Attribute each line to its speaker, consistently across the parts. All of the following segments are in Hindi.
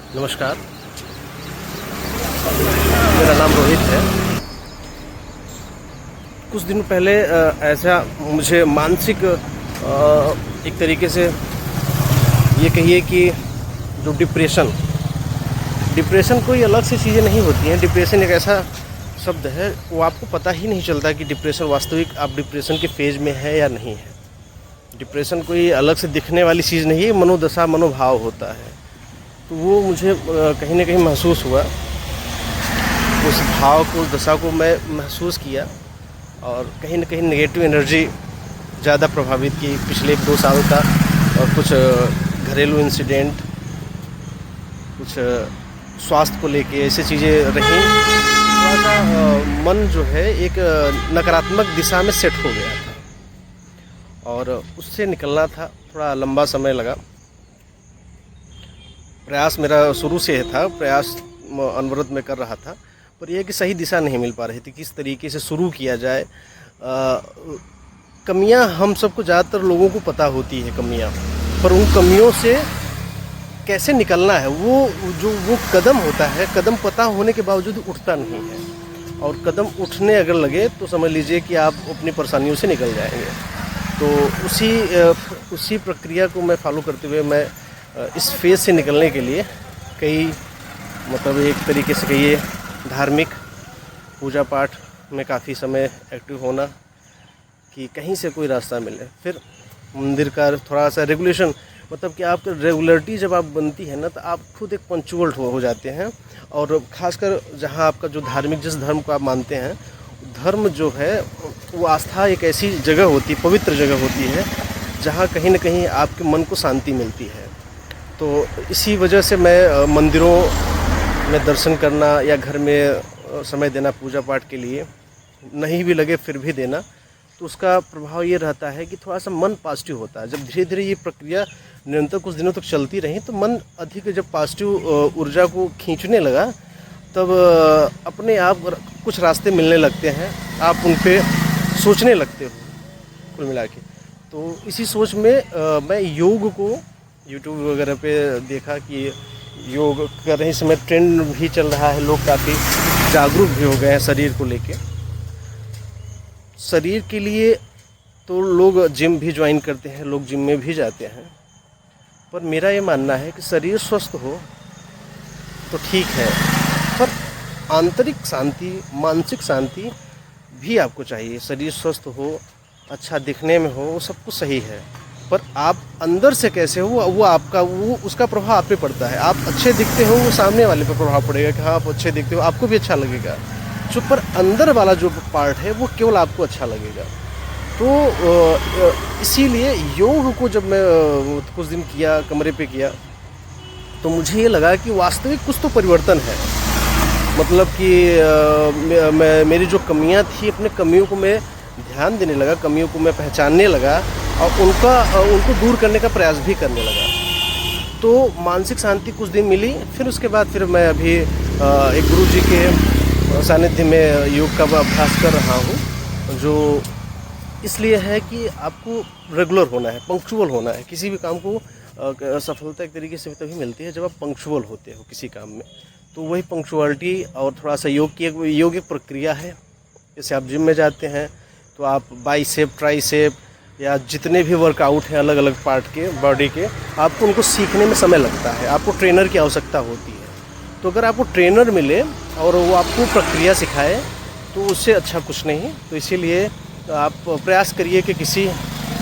Speaker 1: नमस्कार, मेरा नाम रोहित है। कुछ दिन पहले ऐसा मुझे मानसिक एक तरीके से ये कहिए कि जो डिप्रेशन कोई अलग से चीज़ें नहीं होती हैं। डिप्रेशन एक ऐसा शब्द है, वो आपको पता ही नहीं चलता कि डिप्रेशन वास्तविक आप डिप्रेशन के फेज में है या नहीं है। डिप्रेशन कोई अलग से दिखने वाली चीज़ नहीं है, मनोदशा मनोभाव होता है। तो वो मुझे कहीं ना कहीं महसूस हुआ, उस भाव को, उस दशा को मैं महसूस किया और कहीं ना कहीं नेगेटिव एनर्जी ज़्यादा प्रभावित की पिछले 1-2 साल का। और कुछ घरेलू इंसिडेंट, कुछ स्वास्थ्य को लेके ऐसी चीज़ें रहीं। थोड़ा सा मन जो है एक नकारात्मक दिशा में सेट हो गया था और उससे निकलना था, थोड़ा लंबा समय लगा। प्रयास मेरा शुरू से था, प्रयास अनवरत में कर रहा था, पर यह कि सही दिशा नहीं मिल पा रही थी, किस तरीके से शुरू किया जाए। कमियां हम सबको, ज़्यादातर लोगों को पता होती है कमियां, पर उन कमियों से कैसे निकलना है, वो कदम होता है, कदम पता होने के बावजूद उठता नहीं है। और कदम उठने अगर लगे तो समझ लीजिए कि आप अपनी परेशानियों से निकल जाएंगे। तो उसी प्रक्रिया को मैं फॉलो करते हुए मैं इस फेज़ से निकलने के लिए एक तरीके से कहिए धार्मिक पूजा पाठ में काफ़ी समय एक्टिव होना, कि कहीं से कोई रास्ता मिले। फिर मंदिर का थोड़ा सा रेगुलेशन, मतलब कि आपका रेगुलरिटी जब आप बनती है ना, तो आप खुद एक पंक्चुअल हो जाते हैं। और ख़ासकर जहाँ आपका जो धार्मिक, जिस धर्म को आप मानते हैं, धर्म जो है वो आस्था एक ऐसी जगह होती है, पवित्र जगह होती है, जहाँ कहीं ना कहीं आपके मन को शांति मिलती है। तो इसी वजह से मैं मंदिरों में दर्शन करना या घर में समय देना पूजा पाठ के लिए, नहीं भी लगे फिर भी देना, तो उसका प्रभाव ये रहता है कि थोड़ा सा मन पॉजिटिव होता है। जब धीरे धीरे ये प्रक्रिया निरंतर कुछ दिनों तक चलती रही, तो मन अधिक जब पॉजिटिव ऊर्जा को खींचने लगा, तब अपने आप कुछ रास्ते मिलने लगते हैं, आप उन पे सोचने लगते हो कुल मिला के। तो इसी सोच में मैं योग को यूट्यूब वगैरह पे देखा कि योग कर रहे समय ट्रेंड भी चल रहा है, लोग काफ़ी जागरूक भी हो गए हैं शरीर को लेके। शरीर के लिए तो लोग जिम भी ज्वाइन करते हैं, लोग जिम में भी जाते हैं, पर मेरा ये मानना है कि शरीर स्वस्थ हो तो ठीक है, पर आंतरिक शांति, मानसिक शांति भी आपको चाहिए। शरीर स्वस्थ हो, अच्छा दिखने में हो, वो सब कुछ सही है, पर आप अंदर से कैसे हो, वो आपका, वो उसका प्रभाव आप पे पड़ता है। आप अच्छे दिखते हो, वो सामने वाले पे प्रभाव पड़ेगा कि हाँ आप अच्छे दिखते हो, आपको भी अच्छा लगेगा। जो पर अंदर वाला जो पार्ट है, वो केवल आपको अच्छा लगेगा। तो इसीलिए योग को जब मैं कुछ दिन किया, कमरे पे किया, तो मुझे ये लगा कि वास्तविक कुछ तो परिवर्तन है। मतलब कि मेरी जो कमियां थी, अपने कमियों को मैं ध्यान देने लगा, कमियों को मैं पहचानने लगा और उनको दूर करने का प्रयास भी करने लगा। तो मानसिक शांति कुछ दिन मिली। फिर उसके बाद फिर मैं अभी एक गुरुजी के सानिध्य में योग का अभ्यास कर रहा हूँ, जो इसलिए है कि आपको रेगुलर होना है, पंक्चुअल होना है। किसी भी काम को सफलता एक तरीके से तभी मिलती है जब आप पंक्चुअल होते हो किसी काम में। तो वही पंक्चुअलिटी और थोड़ा सा योग एक प्रक्रिया है। जैसे आप जिम में जाते हैं तो आप बाइसेप, ट्राइसेप या जितने भी वर्कआउट हैं अलग अलग पार्ट के बॉडी के, आपको उनको सीखने में समय लगता है, आपको ट्रेनर की आवश्यकता होती है। तो अगर आपको ट्रेनर मिले और वो आपको प्रक्रिया सिखाए, तो उससे अच्छा कुछ नहीं। तो इसीलिए आप प्रयास करिए कि किसी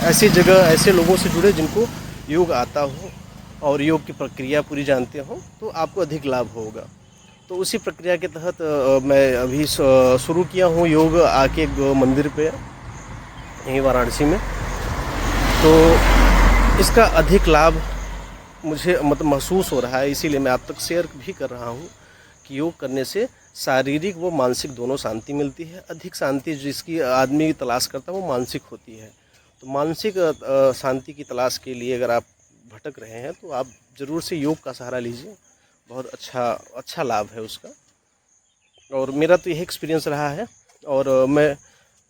Speaker 1: ऐसी जगह, ऐसे लोगों से जुड़े जिनको योग आता हो और योग की प्रक्रिया पूरी जानते हो, तो आपको अधिक लाभ होगा। तो उसी प्रक्रिया के तहत मैं अभी शुरू किया हूँ योग आके एक मंदिर पे, यहीं वाराणसी में। तो इसका अधिक लाभ मुझे महसूस हो रहा है, इसीलिए मैं आप तक शेयर भी कर रहा हूँ कि योग करने से शारीरिक व मानसिक दोनों शांति मिलती है। अधिक शांति जिसकी आदमी तलाश करता है वो मानसिक होती है। तो मानसिक शांति की तलाश के लिए अगर आप भटक रहे हैं तो आप ज़रूर से योग का सहारा लीजिए, बहुत अच्छा लाभ है उसका। और मेरा तो यही एक्सपीरियंस रहा है और मैं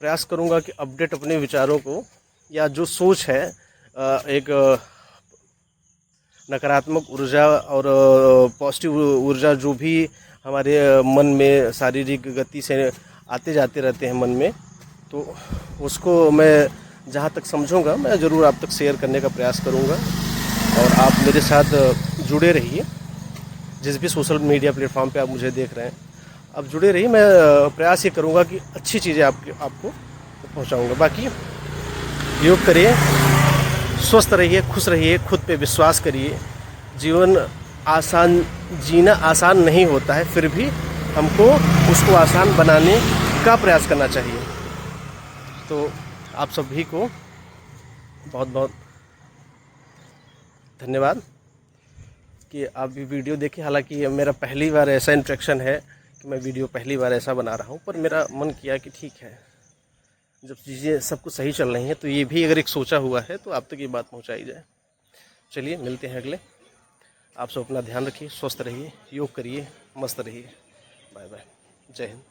Speaker 1: प्रयास करूँगा कि अपडेट अपने विचारों को, या जो सोच है एक नकारात्मक ऊर्जा और पॉजिटिव ऊर्जा जो भी हमारे मन में शारीरिक गति से आते जाते रहते हैं मन में, तो उसको मैं जहाँ तक समझूंगा मैं ज़रूर आप तक शेयर करने का प्रयास करूंगा। और आप मेरे साथ जुड़े रहिए, जिस भी सोशल मीडिया प्लेटफॉर्म पे आप मुझे देख रहे हैं, आप जुड़े रहिए। मैं प्रयास ये करूंगा कि अच्छी चीज़ें आपको पहुंचाऊंगा। बाकी योग करिए, स्वस्थ रहिए, खुश रहिए, खुद पे विश्वास करिए। जीवन आसान, जीना आसान नहीं होता है, फिर भी हमको उसको आसान बनाने का प्रयास करना चाहिए। तो आप सभी को बहुत बहुत धन्यवाद कि आप भी वीडियो देखें। हालांकि मेरा पहली बार ऐसा इंट्रैक्शन है कि मैं वीडियो पहली बार ऐसा बना रहा हूं, पर मेरा मन किया कि ठीक है, जब चीज़ें सब कुछ सही चल रही हैं तो ये भी अगर एक सोचा हुआ है तो आप तक ये बात पहुंचाई जाए। चलिए मिलते हैं अगले। आप सब अपना ध्यान रखिए, स्वस्थ रहिए, योग करिए, मस्त रहिए। बाय बाय, जय हिंद।